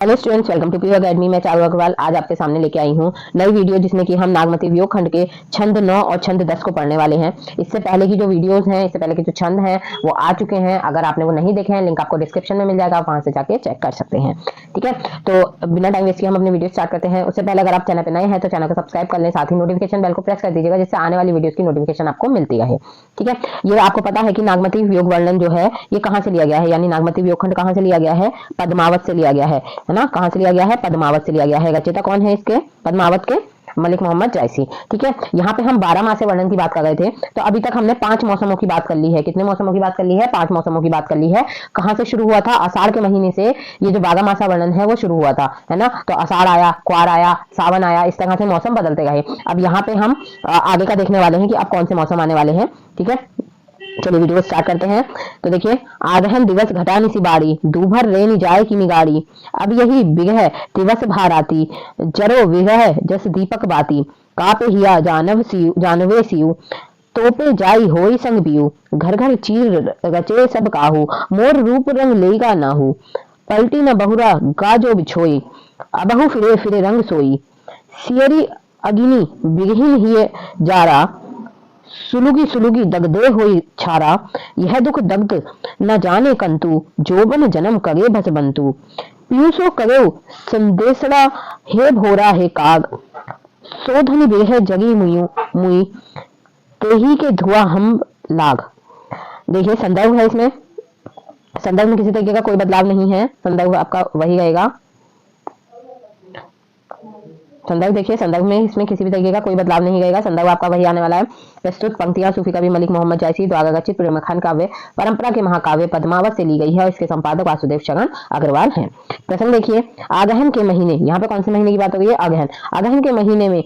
Hello students, welcome to PU academy. मैं चारू अग्रवाल आज आपके सामने लेके आई हूँ नई वीडियो, जिसमें कि हम नागमती वियोग खंड के छंद 9 और छंद 10 को पढ़ने वाले हैं। इससे पहले की जो वीडियोस हैं, इससे पहले के जो छंद हैं वो आ चुके हैं। अगर आपने वो नहीं देखे हैं, लिंक आपको डिस्क्रिप्शन में मिल जाएगा, आप वहां से जाके चेक कर सकते हैं। ठीक है, तो बिना टाइम वेस्ट किए हम अपनी वीडियो स्टार्ट करते हैं। उससे पहले अगर आप चैनल पर नए हैं तो चैनल को सब्सक्राइब कर लें, साथ ही नोटिफिकेशन बेल को प्रेस कर दीजिएगा, जिससे आने वाली वीडियो की नोटिफिकेशन आपको मिलती रहे। ठीक है, ये आपको पता है कि नागमती वियोग वर्णन जो है ये कहाँ से लिया गया है, यानी नागमती वियोग खंड कहाँ से लिया गया है? पद्मावत से लिया गया है ना? कहाँ से लिया गया है? पद्मावत से लिया गया है। रचयिता कौन है इसके? पद्मावत के मलिक मोहम्मद जायसी। ठीक है, यहाँ पे हम 12 माह से वर्णन की बात कर रहे थे, तो अभी तक हमने 5 मौसमों की बात कर ली है। कितने मौसमों की बात कर ली है? 5 मौसमों की बात कर ली है। कहाँ से शुरू हुआ था? आषाढ़ के महीने से ये जो 12 मासा वर्णन है वो शुरू हुआ था, है ना? तो आषाढ़ आया, क्वार आया, सावन आया, इस तरह से मौसम बदलते गए। अब यहाँ पे हम आगे का देखने वाले हैं कि अब कौन से मौसम आने वाले हैं। ठीक है, चलिए वीडियो स्टार्ट करते हैं। तो देखिए, आगहन दिवस घटा निसी बाड़ी, दूभर रेन जाए की निगाड़ी, अब यही बिगह दिवस भाराती, जरो विगह जस दीपक बाती, कापे हिया जानवे सियु, तोपे जाई होई संग पियु, घर घर चीर रचे सब काहू, मोर रूप रंग लेगा नाहू, पलटी न बहुरा गाजो बिछोई, अबहु फिरे फिरे रंग सोई, सियरी अगिनी बिगहिन हिय जारा, सुलुगी सुलुगी दगदे हुई छारा, यह दुख दग्ध न जाने कंतु, जोबन जन्म करे भस बंतु, पीयूषो करे संदेशड़ा, हे भोरा हे काग, सोधन बिरह जगी मुयु मुई, तेही के धुआ हम लाग। देखिए, संदर्भ है इसमें। संदर्भ में किसी तरीके का कोई बदलाव नहीं है, संदर्भ आपका वही रहेगा। संदर्भ देखिए, संदर्भ में इसमें किसी भी तरीके का कोई बदलाव नहीं रहेगा, संदर्भ आपका वही आने वाला है। प्रस्तुत पंक्तियां सूफी कवि मलिक मोहम्मद जायसी द्वारा रचित प्रेमखंड काव्य परंपरा के महाकाव्य पद्मावत से ली गई है और इसके संपादक वासुदेव शरण अग्रवाल हैं। प्रसंग देखिए, आगहन के महीने, यहाँ पे कौन से महीने की बात हो रही है? आगहन। आगहन के महीने में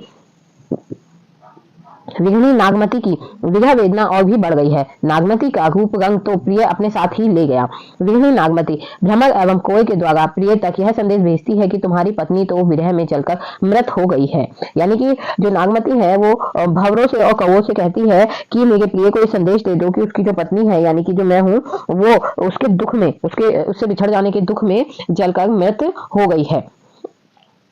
विघ्नी नागमती की विरह वेदना और भी बढ़ गई है। नागमती का रूप रंग तो प्रिय अपने साथ ही ले गया। विघ्नी नागमती भ्रमर एवं कोय के द्वारा प्रिय तक यह संदेश भेजती है कि तुम्हारी पत्नी तो विरह में जलकर मृत हो गई है। यानी कि जो नागमती है वो भंवरों से और कौवों से कहती है कि मेरे प्रिय को ये संदेश दे दो कि उसकी जो पत्नी है, यानी कि जो मैं हूँ, वो उसके दुख में, उससे बिछड़ जाने के दुख में जलकर मृत हो गई है।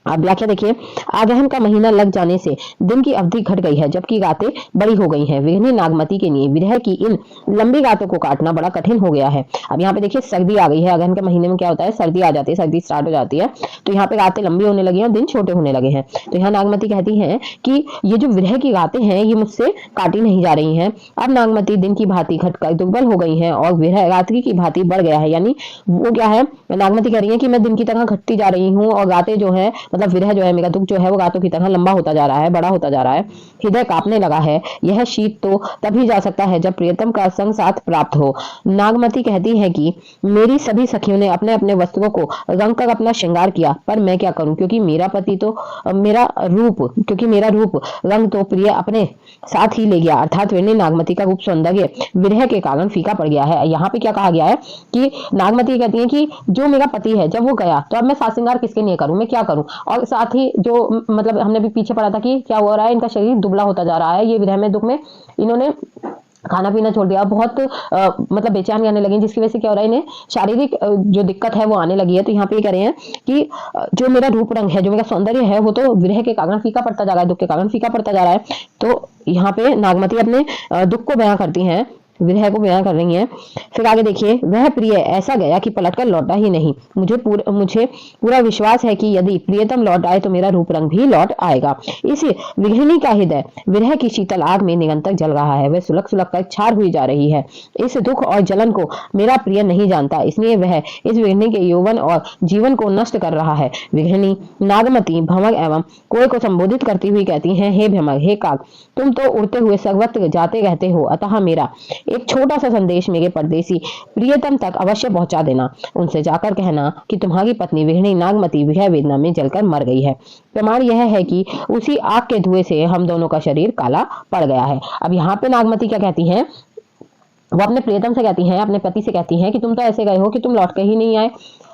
अब व्याख्या देखिए, आगहन का महीना लग जाने से दिन की अवधि घट गई है, जबकि रातें बड़ी हो गई हैं। विघ्नी नागमती के लिए विरह की इन लंबी रातों को काटना बड़ा कठिन हो गया है। अब यहाँ पे देखिए, सर्दी आ गई है। आगहन के महीने में क्या होता है? सर्दी आ जाती है, सर्दी स्टार्ट हो जाती है, तो यहाँ पे रातें लंबी होने लगी हैं और दिन छोटे होने लगे हैं। तो यहाँ नागमती कहती है कि ये जो विरह की रातें हैं ये मुझसे काटी नहीं जा रही हैं। अब नागमती दिन की भांति घटकर दुर्बल हो गई है और विरह रात्रि की भांति बढ़ गया है। यानी वो क्या है, नागमती कह रही है कि मैं दिन की तरह घटती जा रही हूँ और रातें जो है, मतलब विरह जो है, मेरा दुख जो है वो रातों की तरह लंबा होता जा रहा है, बड़ा होता जा रहा है। हृदय कांपने लगा है। यह शीत तो तभी जा सकता है जब प्रियतम का संग साथ प्राप्त हो। नागमती कहती है कि मेरी सभी सखियों ने अपने अपने वस्त्रों को रंग कर अपना श्रृंगार किया, पर मैं क्या करूं, क्योंकि मेरा रूप रंग तो प्रिय अपने साथ ही ले गया। अर्थात विरह नागमती का रूप सौंदर्य विरह के कारण फीका पड़ गया है। यहाँ पे क्या कहा गया है कि नागमती कहती है कि जो मेरा पति है जब वो गया तो अब मैं साथ श्रृंगार किसके लिए करूं, मैं क्या करूं। और साथ ही जो मतलब हमने भी पीछे पढ़ा था कि क्या हो रहा है, इनका शरीर दुबला होता जा रहा है। ये विरह में, दुख में इन्होंने खाना पीना छोड़ दिया, बहुत मतलब बेचैनी आने लगी, जिसकी वजह से क्या हो रहा है, इन्हें शारीरिक जो दिक्कत है वो आने लगी है। तो यहाँ पे ये कह रहे हैं कि जो मेरा रूप रंग है, जो मेरा सौंदर्य है, वो तो विरह के कारण फीका पड़ता जा रहा है, दुख के कारण फीका पड़ता जा रहा है। तो यहाँ पे नागमती अपने दुख को बयां करती हैं, विरह को बयां कर रही हैं। फिर आगे देखिए, वह प्रिय ऐसा गया कि पलटकर लौटा ही नहीं। मुझे पूरा विश्वास है कि यदि प्रियतम लौट आए तो मेरा रूप रंग भी लौट आएगा। इस विघ्नी का हृदय विरह की शीतल आग में निरंतर जल रहा है, वह सुलग सुलग कर छार हुई जा रही है। इस दुख और जलन को मेरा प्रिय नहीं जानता, इसलिए वह इस विघ्नी के यौवन और जीवन को नष्ट कर रहा है। विघ्नी नागमती भंवर एवं कोय को संबोधित करती हुई कहती है, हे भ्रमर, हे काग, तुम तो उड़ते हुए सर्वत्र जाते रहते हो, अतः मेरा एक छोटा सा संदेश मेरे परदेसी प्रियतम तक अवश्य पहुंचा देना। उनसे जाकर कहना कि तुम्हारी पत्नी विघ्नी नागमती विरह वेदना में जलकर मर गई है। प्रमाण यह है कि उसी आग के धुएं से हम दोनों का शरीर काला पड़ गया है। अब यहाँ पे नागमती क्या कहती हैं, वो अपने प्रियतम से कहती हैं, अपने पति से कहती हैं कि तुम तो ऐसे गए हो कि तुम लौट के ही नहीं आए,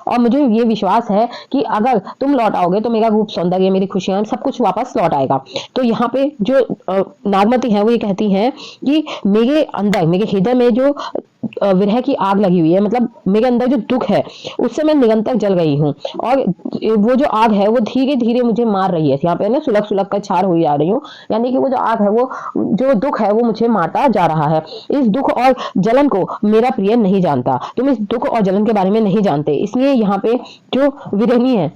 और मुझे ये विश्वास है कि अगर तुम लौट आओगे तो मेरा रूप सौंदर्य, मेरी खुशियां, सब कुछ वापस लौट आएगा। तो यहाँ पे जो नागमती है वो ये कहती हैं कि मेरे अंदर, मेरे हृदय में जो विरह की आग लगी हुई है, मतलब मेरे अंदर जो दुख है उससे मैं निरंतर जल गई हूँ, और वो जो आग है वो धीरे धीरे मुझे मार रही है। यहाँ पे ना सुलग सुलग कर छार हुई जा रही हूँ, यानी कि वो जो आग है, वो जो दुख है वो मुझे मारता जा रहा है। इस दुख और जलन को मेरा प्रिय नहीं जानता, तुम इस दुख और जलन के बारे में नहीं जानते, इसलिए यहाँ पे जो विरहनी है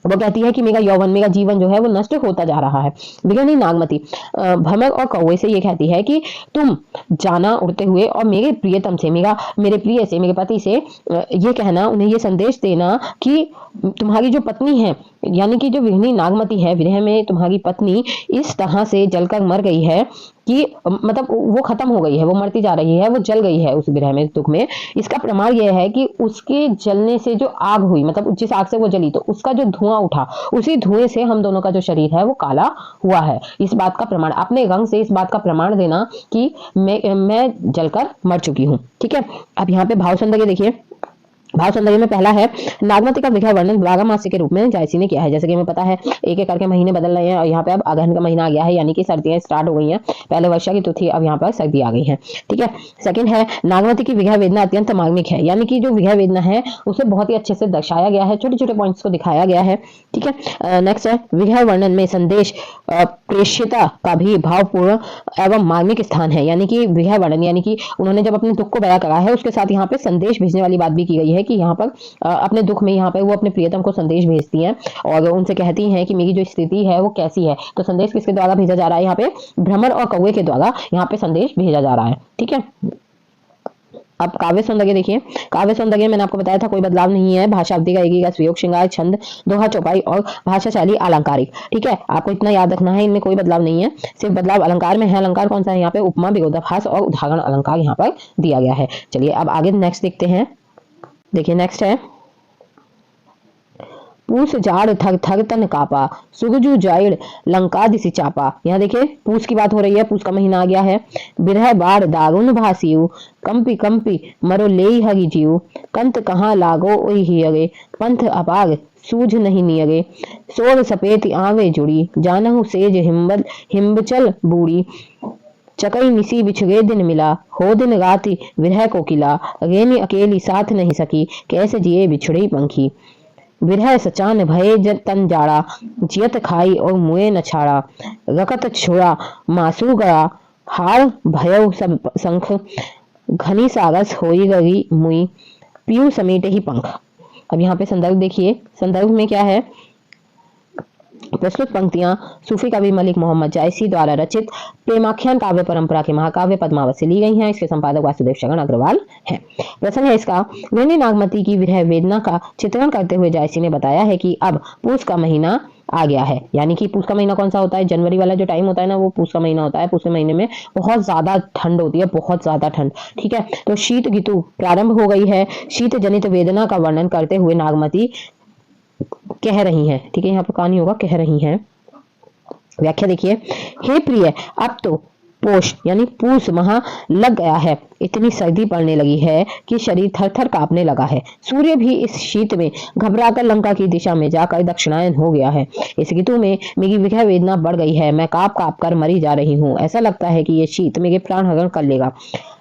वो कहती है कि मेरा यौवन, मेरा जीवन जो है वो नष्ट होता जा रहा है। विरहनी नागमती भ्रमर और कौवे से ये कहती है कि तुम जाना उड़ते हुए और मेरे प्रियतम से, मेरे प्रिय से, मेरे पति से ये कहना, उन्हें ये संदेश देना कि तुम्हारी जो पत्नी है, यानी कि जो विरहनी नागमती है, विरह में तुम्हारी पत्नी इस तरह से जलकर मर गई है कि मतलब वो खत्म हो गई है, वो मरती जा रही है, वो जल गई है उस विरह में, दुख में। इसका प्रमाण यह है कि उसके जलने से जो आग हुई, मतलब जिस आग से वो जली, तो उसका जो धुआं उठा, उसी धुएं से हम दोनों का जो शरीर है वो काला हुआ है। इस बात का प्रमाण, अपने रंग से इस बात का प्रमाण देना कि मैं जलकर मर चुकी हूँ। ठीक है, अब यहाँ पे भाव सौंदर्य देखिए। भाव सौंदर्य में पहला है, नागमती का विरह वर्णन बारहमासी के रूप में जायसी ने किया है। जैसे कि हमें पता है एक एक करके महीने बदल रहे हैं, और यहाँ पे अब अगहन का महीना आ गया है, यानी कि सर्दियां स्टार्ट हो गई हैं। पहले वर्षा ऋतु थी, अब यहाँ पर सर्दी आ गई है। ठीक है, सेकंड है, नागमती की विरह वेदना अत्यंत मार्मिक है, यानी कि जो विरह वेदना है उसे बहुत ही अच्छे से दर्शाया गया है, छोटे छोटे पॉइंट्स को दिखाया गया है। ठीक है, नेक्स्ट है, विरह वर्णन में संदेश प्रेषिता का भी भावपूर्ण एवं मार्मिक स्थान है, यानी कि विरह वर्णन, यानी कि उन्होंने जब अपने दुख को बयां करा है, उसके साथ यहाँ पे संदेश भेजने वाली बात भी की गई है कि यहाँ पर अपने दुख में यहाँ पे वो अपने प्रियतम को संदेश भेजती हैं और उनसे कहती हैं कि मेरी जो स्थिति है वो कैसी है। तो संदेश किसके द्वारा भेजा जा रहा है? यहाँ पे भ्रमर और कौवे के द्वारा यहाँ पे संदेश भेजा जा रहा है। ठीक है, अब काव्य सौंदर्य देखिए। काव्य सौंदर्य मैंने आपको बताया था कोई बदलाव नहीं है, भाषा अवधि का एक ही प्रयोग, श्रृंगार, छंद, दोहा, चौपाई और भाषा शैली अलंकारिक। ठीक है, आपको इतना याद रखना है, इनमें कोई बदलाव नहीं है, सिर्फ बदलाव अलंकार में है। अलंकार कौन सा है? यहाँ पे उपमा, विरोधाभास और उदाहरण अलंकार यहाँ पर दिया गया है। चलिए अब आगे नेक्स्ट देखते हैं। देखिए नेक्स्ट है, पूस जाड़ थर थर तन कापा, सुगजू जाइड़ लंका दिसी चापा। यहाँ देखिए पूस की बात हो रही है, पूस का महीना आ गया है। बिरह बाढ़ दारुण भासियु, कंपी कंपी मरो लेई हरि जीव, कंत कहाँ लागो ओहि हियगे, पंथ अपाग सूझ नहीं नियगे, सोर सपेत आवे जुड़ी, जानहु सेज हिम्बचल बूढ़ी, चकई निसी बिछुगे दिन मिला, हो दिन राति विरह को किला, रेनी अकेली साथ नहीं सकी, कैसे जिए बिछुड़ी पंखी, विरह सचान भये तन जाड़ा, जियत खाई और मुए न छाड़ा, रकत छोड़ा मासू गया, हार भयो सब संख, घनी सारस होई गई मुई, पीयू समेटे ही पंख। अब यहाँ पे संदर्भ देखिए, संदर्भ में क्या है? प्रस्तुत पंक्तियां सूफी कवि मलिक मोहम्मद जायसी द्वारा रचित प्रेमाख्यान काव्य परंपरा के महाकाव्य पद्मावत से ली गई हैं। इसके संपादक वासुदेव शरण अग्रवाल हैं। प्रसंग है इसका, विरहनी नागमती की विरह वेदना का चित्रण करते हुए जायसी ने बताया है कि अब पूस का महीना आ गया है, यानी कि पूस का महीना कौन सा होता है? जनवरी वाला जो टाइम होता है ना, वो पूस का महीना होता है। पूस के महीने में बहुत ज्यादा ठंड होती है, बहुत ज्यादा ठंड। ठीक है, तो शीत ऋतु प्रारंभ हो गई है। शीत जनित वेदना का वर्णन करते हुए नागमती कह रही हैं, ठीक है, यहाँ पर कहानी होगा कह रही हैं। व्याख्या देखिए, हे प्रिय, अब तो पोष यानी पूस माह लग गया है, इतनी सर्दी पड़ने लगी है कि शरीर थर थर कांपने लगा है। सूर्य भी इस शीत में घबराकर लंका की दिशा में जाकर दक्षिणायन हो गया है। इस ऋतु में मेरी विरह वेदना बढ़ गई है, मैं कांप कांप कर मरी जा रही हूँ। ऐसा लगता है कि ये शीत मेरे प्राण हरण कर लेगा।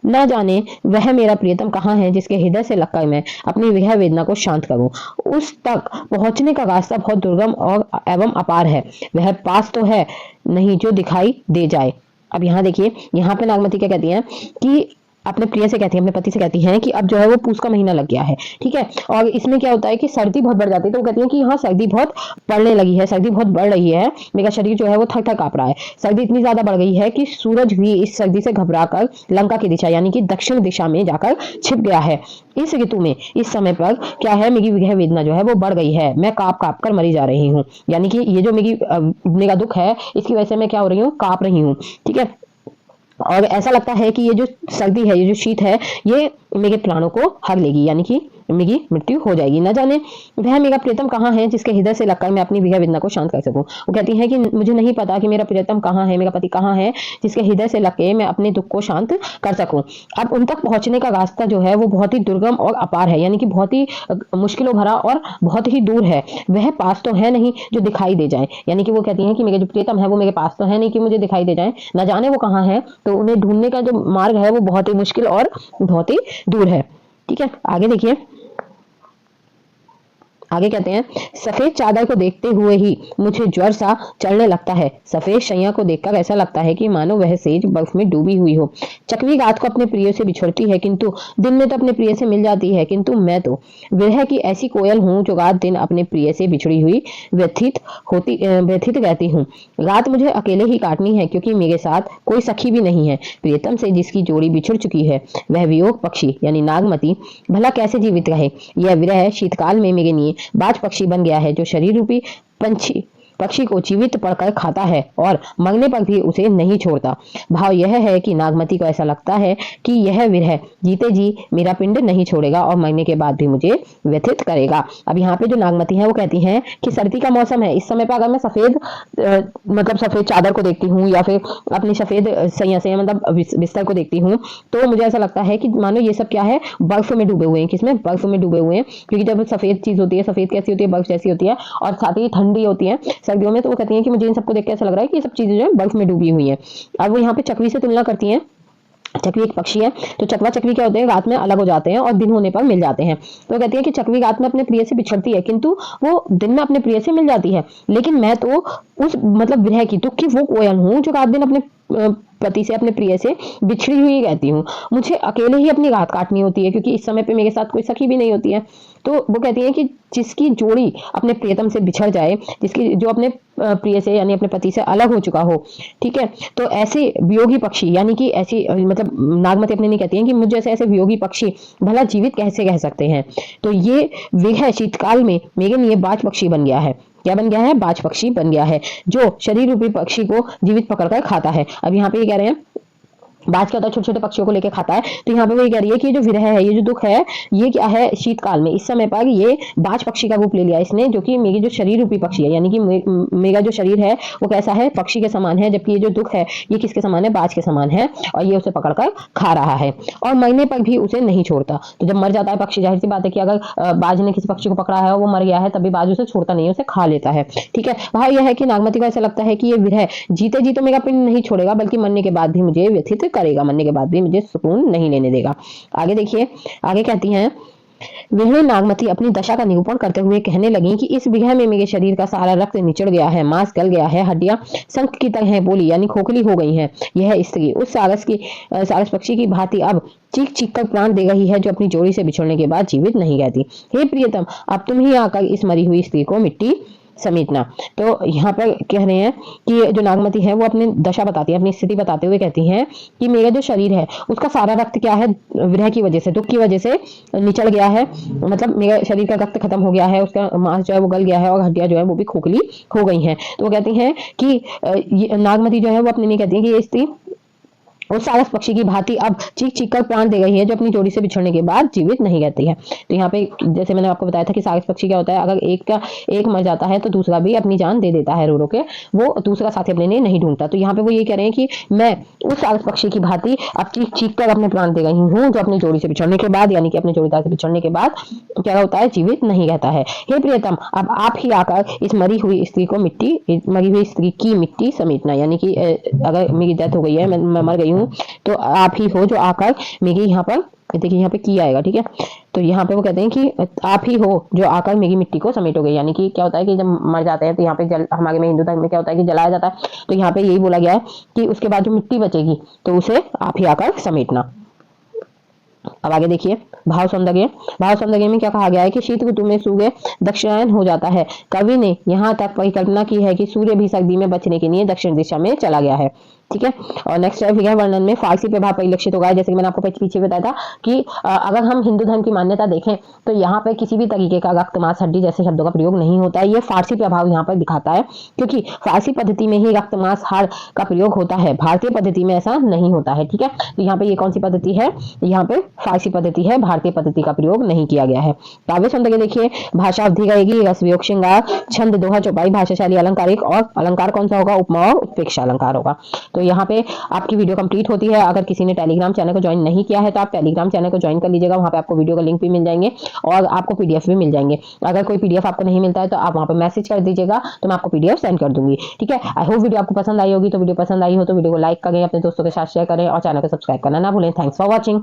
न जाने वह मेरा प्रियतम कहाँ है जिसके हृदय से लगकर मैं अपनी विरह वेदना को शांत करूं। उस तक पहुंचने का रास्ता बहुत दुर्गम और एवं अपार है। वह पास तो है नहीं जो दिखाई दे जाए। अब यहाँ देखिए, यहाँ पे नागमती क्या कहती हैं कि अपने प्रिय से कहती है, अपने पति से कहती हैं कि अब जो है वो पूस का महीना लग गया है। ठीक है, और इसमें क्या होता है कि सर्दी बहुत बढ़ जाती है, तो वो कहती है कि हाँ सर्दी बहुत पड़ने लगी है, सर्दी बहुत बढ़ रही है, मेरा शरीर जो है वो थर थर कांप रहा है। सर्दी इतनी ज्यादा बढ़ गई है कि सूरज भी इस सर्दी से घबराकर लंका की दिशा यानी कि दक्षिण दिशा में जाकर छिप गया है। इस ऋतु में इस समय पर क्या है, मेरी विरह वेदना जो है वो बढ़ गई है, मैं कांप कांप कर मरी जा रही हूँ। यानी कि ये जो मेरा दुख है, इसकी वजह से मैं क्या हो रही हूँ, कांप रही हूँ। ठीक है, और ऐसा लगता है कि ये जो सर्दी है, ये जो शीत है, ये मेरे प्राणों को हर लेगी, यानी कि मेरी मृत्यु हो जाएगी। न जाने वह मेरा प्रियतम कहाँ है जिसके हृदय से लगकर मैं अपनी विरह वेदना को शांत कर सकूं। वो कहती है कि मुझे नहीं पता कि मेरा प्रियतम कहाँ है, मेरा पति कहाँ है जिसके हृदय से लग के मैं अपने दुख को शांत कर सकूं। अब उन तक पहुंचने का रास्ता जो है वो बहुत ही दुर्गम और अपार है, यानी कि बहुत ही मुश्किलों भरा और बहुत ही दूर है। वह पास तो है नहीं जो दिखाई दे जाए, यानी कि वो कहती है कि मेरे जो प्रियतम है वो मेरे पास तो है नहीं कि मुझे दिखाई दे जाए, न जाने वो कहाँ है। तो उन्हें ढूंढने का जो मार्ग है वो बहुत ही मुश्किल और बहुत ही दूर है। ठीक है, आगे देखिए। आगे कहते हैं, सफेद चादर को देखते हुए ही मुझे ज्वर सा चढ़ने लगता है। सफेद शैया को देखकर ऐसा लगता है कि मानो वह सेज बर्फ में डूबी हुई हो। चकवी रात को अपने प्रिय से बिछड़ती है, किंतु दिन में तो अपने प्रिय से मिल जाती है, किंतु मैं तो विरह की ऐसी कोयल हूँ जो रात दिन अपने प्रिय से बिछड़ी हुई व्यथित रहती हूँ। रात मुझे अकेले ही काटनी है, क्योंकि मेरे साथ कोई सखी भी नहीं है। प्रियतम से जिसकी जोड़ी बिछुड़ चुकी है, वह वियोग पक्षी यानी नागमती भला कैसे जीवित रहे। यह विरह शीतकाल में मेरे लिए बाज पक्षी बन गया है, जो शरीर रूपी पक्षी को जीवित पड़कर खाता है और मरने पर भी उसे नहीं छोड़ता। भाव यह है कि नागमती को ऐसा लगता है कि यह विरह जीते जी मेरा पिंड नहीं छोड़ेगा और मरने के बाद भी मुझे व्यथित करेगा। अब यहाँ पे जो नागमती है वो कहती हैं कि सर्दी का मौसम है, इस समय पर अगर मैं सफेद चादर को देखती हूँ या फिर अपनी सफेद सैया से मतलब बिस्तर को देखती हूँ, तो मुझे ऐसा लगता है कि मानो ये सब क्या है, बर्फ में डूबे हुए हैं। किसमें? बर्फ में डूबे हुए हैं, क्योंकि जब सफेद चीज होती है, सफेद कैसी होती है, बर्फ जैसी होती है और साथ ही ठंडी होती है सर्दियों में। तो वो कहती हैं कि मुझे इन सबको देख के ऐसा लग रहा है कि ये सब चीजें जो है बर्फ में डूबी हुई हैं। अब वो यहाँ पे चकवी से तुलना करती हैं। चकवी एक पक्षी है, तो चकवा चकवी क्या होते हैं, रात में अलग हो जाते हैं और दिन होने पर मिल जाते हैं। तो कहती है कि चकवी रात में अपने प्रिय से बिछड़ती है, किंतु वो दिन में अपने प्रिय से मिल जाती है। लेकिन मैं तो उस मतलब विरह की दुख की वो कोयल हूँ जो रात दिन अपने पति से, अपने प्रिय से बिछड़ी हुई रहती हूँ। मुझे अकेले ही अपनी रात काटनी होती है, क्योंकि इस समय पे मेरे साथ कोई सखी भी नहीं होती है। तो वो कहती है कि जिसकी जोड़ी अपने प्रियतम से बिछड़ जाए, जिसकी जो अपने प्रिय से यानी अपने पति से अलग हो चुका हो, ठीक है, तो ऐसे वियोगी पक्षी यानी कि ऐसी मतलब नागमती अपने नहीं कहती हैं कि मुझे ऐसे वियोगी पक्षी भला जीवित कैसे कह सकते हैं। तो ये विरह शीतकाल में मेरे लिए बाज पक्षी बन गया है। क्या बन गया है? बाज पक्षी बन गया है, जो शरीर रूपी पक्षी को जीवित पकड़कर खाता है। अब यहाँ पे ये कह रहे हैं, बाज क्या होता है, छोटे छोटे पक्षियों को लेकर खाता है। तो यहाँ पे वो ये कह रही है कि ये जो विरह है, ये जो दुख है, ये क्या है, शीतकाल में इस समय पर ये बाज पक्षी का रूप ले लिया इसने, जो कि मेरी जो शरीर रूपी पक्षी है, यानी कि मेरा जो शरीर है वो कैसा है, पक्षी के समान है, जबकि ये जो दुख है ये किसके समान है, बाज के समान है, और ये उसे पकड़कर खा रहा है और मरने पर भी उसे नहीं छोड़ता। तो जब मर जाता है पक्षी, जाहिर सी बात है कि अगर बाज ने किसी पक्षी को पकड़ा है और वो मर गया है, तभी बाज उसे छोड़ता नहीं है, उसे खा लेता है। ठीक है, भाव यह है कि नागमती को ऐसा लगता है कि ये विरह जीते जी तो मेरा पिंड नहीं छोड़ेगा, बल्कि मरने के बाद भी मुझे व्यथित करेगा, मरने के बाद भी मुझे सुकून नहीं लेने देगा। आगे देखिए, आगे कहती हैं, विरह नागमती अपनी दशा का निरूपण करते हुए कहने लगी कि इस विरह में मेरे शरीर का सारा रक्त निचड़ गया है, मांस गल गया है, हड्डियां शंख की तरह बोली यानी खोखली हो गई हैं। यह स्त्री उस सारस पक्षी की भांति अब चीख चीख कर प्राण दे रही है, जो अपनी जोड़ी से बिछड़ने के बाद जीवित नहीं रहती। हे प्रियतम, अब तुम ही आकर इस मरी हुई स्त्री को मिट्टी समेटना। तो यहाँ पर कह रहे हैं कि जो नागमती है वो अपनी दशा बताती है, अपनी स्थिति बताते हुए कहती हैं कि मेरा जो शरीर है उसका सारा रक्त क्या है, विरह की वजह से, दुख की वजह से निचल गया है। मतलब मेरा शरीर का रक्त खत्म हो गया है, उसका मांस जो है वो गल गया है और हड्डियां जो है वो भी खोखली हो गई हैं। तो वो कहती हैं कि नागमती जो है वो अपने नहीं कहती है कि ये स्त्री उस सारस पक्षी की भांति अब चीख चीख कर प्राण दे रही है, जो अपनी जोड़ी से बिछड़ने के बाद जीवित नहीं रहती है। तो यहाँ पे जैसे मैंने आपको बताया था कि सारस पक्षी क्या होता है, अगर एक मर जाता है तो दूसरा भी अपनी जान दे देता है, रो रो के वो दूसरा साथी अपने लिए नहीं ढूंढता। तो यहाँ पे वो ये कह रहे हैं कि मैं उस सारस पक्षी की भांति अब चीख चीख कर अपने प्राण दे रही हूँ, जो अपनी जोड़ी से बिछड़ने के बाद यानी कि अपने जोड़ीदार से बिछड़ने के बाद क्या होता है, जीवित नहीं रहता है। हे प्रियतम, अब आप ही आकर इस मरी हुई स्त्री की मिट्टी समेटना, यानी कि अगर मेरी डेथ हो गई है, मैं मर गई हूँ, तो आप ही हो जो आकर मेरी यहाँ पर, देखिए यहाँ पे की आएगा, ठीक है, तो यहाँ पे वो कहते हैं कि आप ही हो जो आकर मेरी मिट्टी को समेटोगे। यानी कि क्या होता है कि जब मर जाते हैं तो यहाँ पे हमारे में हिंदू धर्म में क्या होता है कि जलाया जाता है, तो यहाँ पे यही बोला गया है कि उसके बाद जो मिट्टी बचेगी तो उसे आप ही आकर समेटना। अब आगे देखिए, भाव सौंदर्य में क्या कहा गया है कि शीत ऋतु में सूर्य दक्षिणायन हो जाता है। कवि ने यहाँ तक परिकल्पना की है कि सूर्य भी सर्दी में बचने के लिए दक्षिण दिशा में चला गया है। ठीक है। और नेक्स्ट है विग्रह वर्णन में फारसी प्रभाव परिलक्षित होगा। जैसे कि मैंने आपको पीछे बताया था कि अगर हम हिंदू धर्म की मान्यता देखें तो यहाँ पे किसी भी तरीके का रक्त मांस हड्डी जैसे शब्दों का प्रयोग नहीं होता है। ये फारसी प्रभाव यहाँ पर दिखाता है, क्योंकि फारसी पद्धति में ही रक्त मांस हाड़ का प्रयोग होता है, भारतीय पद्धति में ऐसा नहीं होता है। ठीक है, तो यहाँ पे ये कौन सी पद्धति है, यहाँ पे फारसी पद्धति है, भारतीय पद्धति का प्रयोग नहीं किया गया है। काव्य सौंदर्य देखिए, भाषा अवधि रहेगी, रस वियोग श्रृंगार, छंद दोहा चौपाई, भाषाशाली अलंकारिक, और अलंकार कौन सा होगा, उपमा और उत्प्रेक्षा अलंकार होगा। तो यहाँ पे आपकी वीडियो कंप्लीट होती है। अगर किसी ने टेलीग्राम चैनल को ज्वाइन नहीं किया है तो आप टेलीग्राम चैनल को ज्वाइन कर लीजिएगा, वहाँ पे आपको वीडियो का लिंक भी मिल जाएंगे और आपको पीडीएफ भी मिल जाएंगे। अगर कोई पीडीएफ आपको नहीं मिलता है तो आप वहाँ पे मैसेज कर दीजिएगा, तो मैं आपको पीडीएफ सेंड कर दूंगी। ठीक है, आई होप वीडियो आपको पसंद आई होगी। तो वीडियो पसंद आई हो तो वीडियो को लाइक करें, अपने दोस्तों के साथ शेयर करें और चैनल को सब्सक्राइब करना ना भूलें। Thanks for watching.